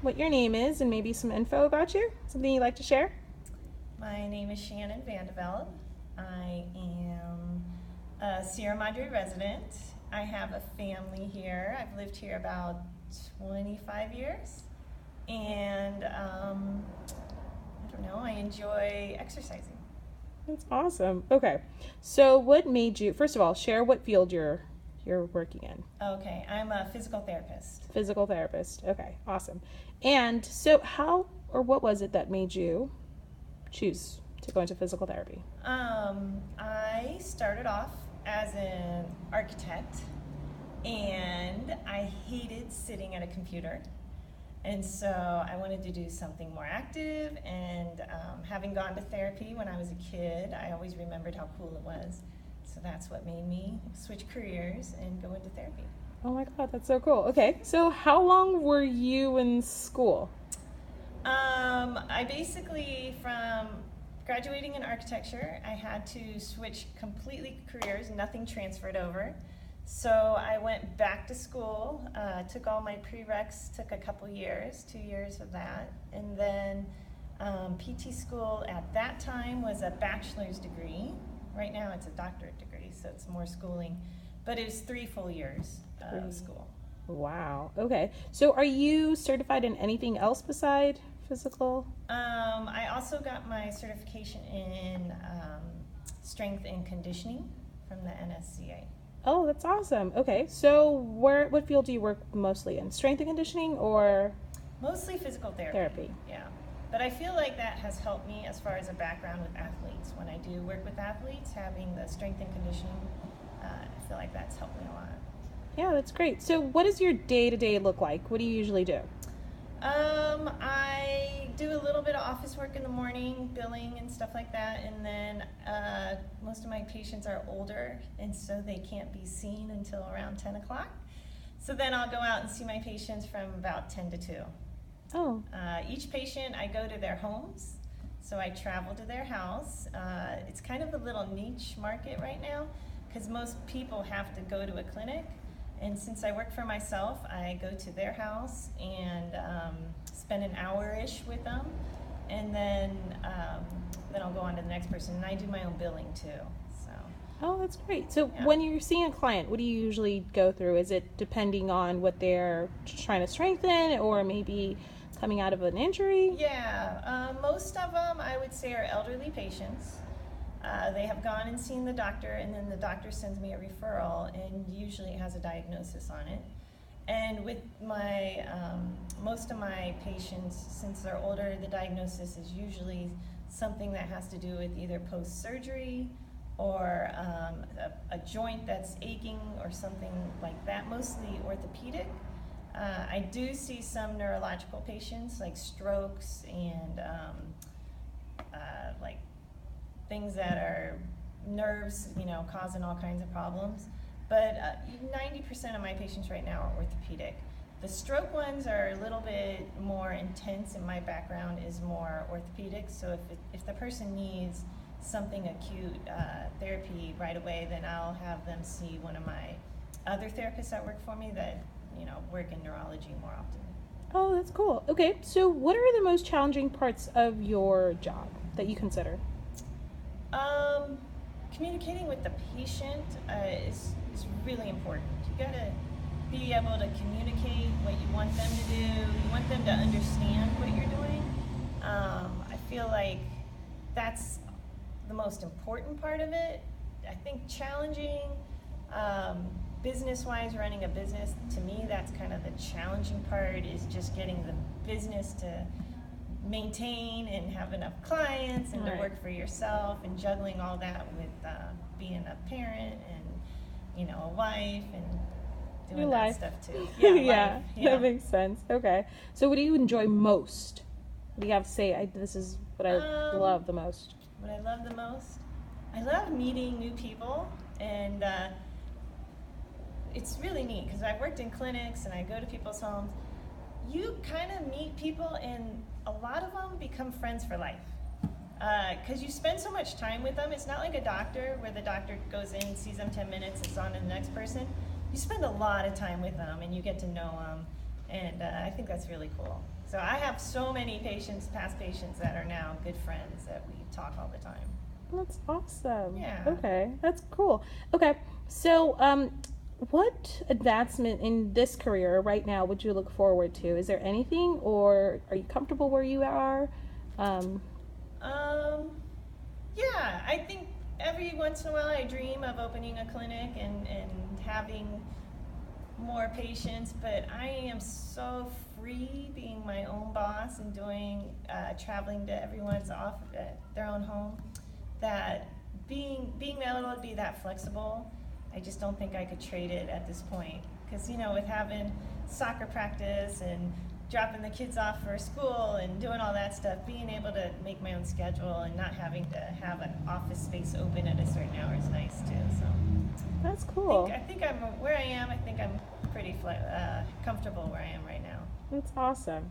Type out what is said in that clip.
what your name is and maybe some info about you? Something you'd like to share? My name is Shannon Vandevelde. I am a Sierra Madre resident. I have a family here. I've lived here about 25 years. And I don't know, I enjoy exercising. That's awesome. Okay. So what made you, first of all, share what field you're working in. Okay, I'm a physical therapist. Physical therapist. Okay, awesome. And so how or what was it that made you choose to go into physical therapy? I started off as an architect and I hated sitting at a computer. And so I wanted to do something more active, and having gone to therapy when I was a kid, I always remembered how cool it was. So that's what made me switch careers and go into therapy. Oh my God, that's so cool. Okay, so how long were you in school? I basically, from graduating in architecture, I had to switch completely careers, nothing transferred over. So I went back to school, took all my prereqs, took a couple years, 2 years of that. And then PT school at that time was a bachelor's degree. Right now it's a doctorate degree, so it's more schooling. But it was 3 full years of school. Wow. Okay. So are you certified in anything else beside physical? I also got my certification in strength and conditioning from the NSCA. Oh, that's awesome. Okay. So what field do you work mostly in? Strength and conditioning or Mostly physical therapy. Yeah. But I feel like that has helped me as far as a background with athletes. When I do work with athletes, having the strength and conditioning, I feel like that's helped me a lot. Yeah, that's great. So what does your day-to-day look like? What do you usually do? I do a little bit of office work in the morning, billing and stuff like that, and then most of my patients are older, and so they can't be seen until around 10 o'clock. So then I'll go out and see my patients from about 10 to 2. Oh, Each patient, I go to their homes, so I travel to their house. It's kind of a little niche market right now, because most people have to go to a clinic. And since I work for myself, I go to their house and spend an hour-ish with them, and then I'll go on to the next person. And I do my own billing too. So. oh, that's great. So Yeah. when you're seeing a client, what do you usually go through? Is it depending on what they're trying to strengthen or maybe coming out of an injury? Yeah, most of them I would say are elderly patients. They have gone and seen the doctor, and then the doctor sends me a referral, and usually it has a diagnosis on it. And with my most of my patients, since they're older, the diagnosis is usually something that has to do with either post-surgery or a joint that's aching or something like that, mostly orthopedic. I do see some neurological patients, like strokes and like things that are nerves, causing all kinds of problems. But 90% of my patients right now are orthopedic. The stroke ones are a little bit more intense, and my background is more orthopedic. So if the person needs something acute therapy right away, then I'll have them see one of my other therapists that work for me that work in neurology more often. Oh, that's cool. Okay, so what are the most challenging parts of your job that you consider? Communicating with the patient is really important. You gotta be able to communicate what you want them to do. You want them to understand what you're doing. I feel like that's the most important part of it. I think challenging, business-wise, running a business, to me, that's kind of the challenging part, is just getting the business to maintain and have enough clients and Right. to work for yourself, and juggling all that with being a parent and a wife and doing Your that life. stuff too. Yeah, life, that makes sense. Okay, so what do you enjoy most? What do you have to say? This is what I love the most. What I love the most, I love meeting new people, and it's really neat because I've worked in clinics and I go to people's homes. You kind of meet people, and a lot of them become friends for life. Because you spend so much time with them. It's not like a doctor where the doctor goes in, sees them 10 minutes, it's on to the next person. You spend a lot of time with them and you get to know them. And I think that's really cool. So I have so many patients, past patients, that are now good friends that we talk all the time. That's awesome. Yeah. Okay, that's cool. Okay, so what advancement in this career right now would you look forward to? Is there anything, or are you comfortable where you are? Um, Yeah, I think every once in a while I dream of opening a clinic and having more patients, but I am so free being my own boss and doing traveling to everyone's off at their own home, that being able to be that flexible, I just don't think I could trade it at this point. Because with having soccer practice and dropping the kids off for school and doing all that stuff, being able to make my own schedule and not having to have an office space open at a certain hour is nice too. So that's cool. I think I'm where I am. I think I'm pretty comfortable where I am right now. That's awesome.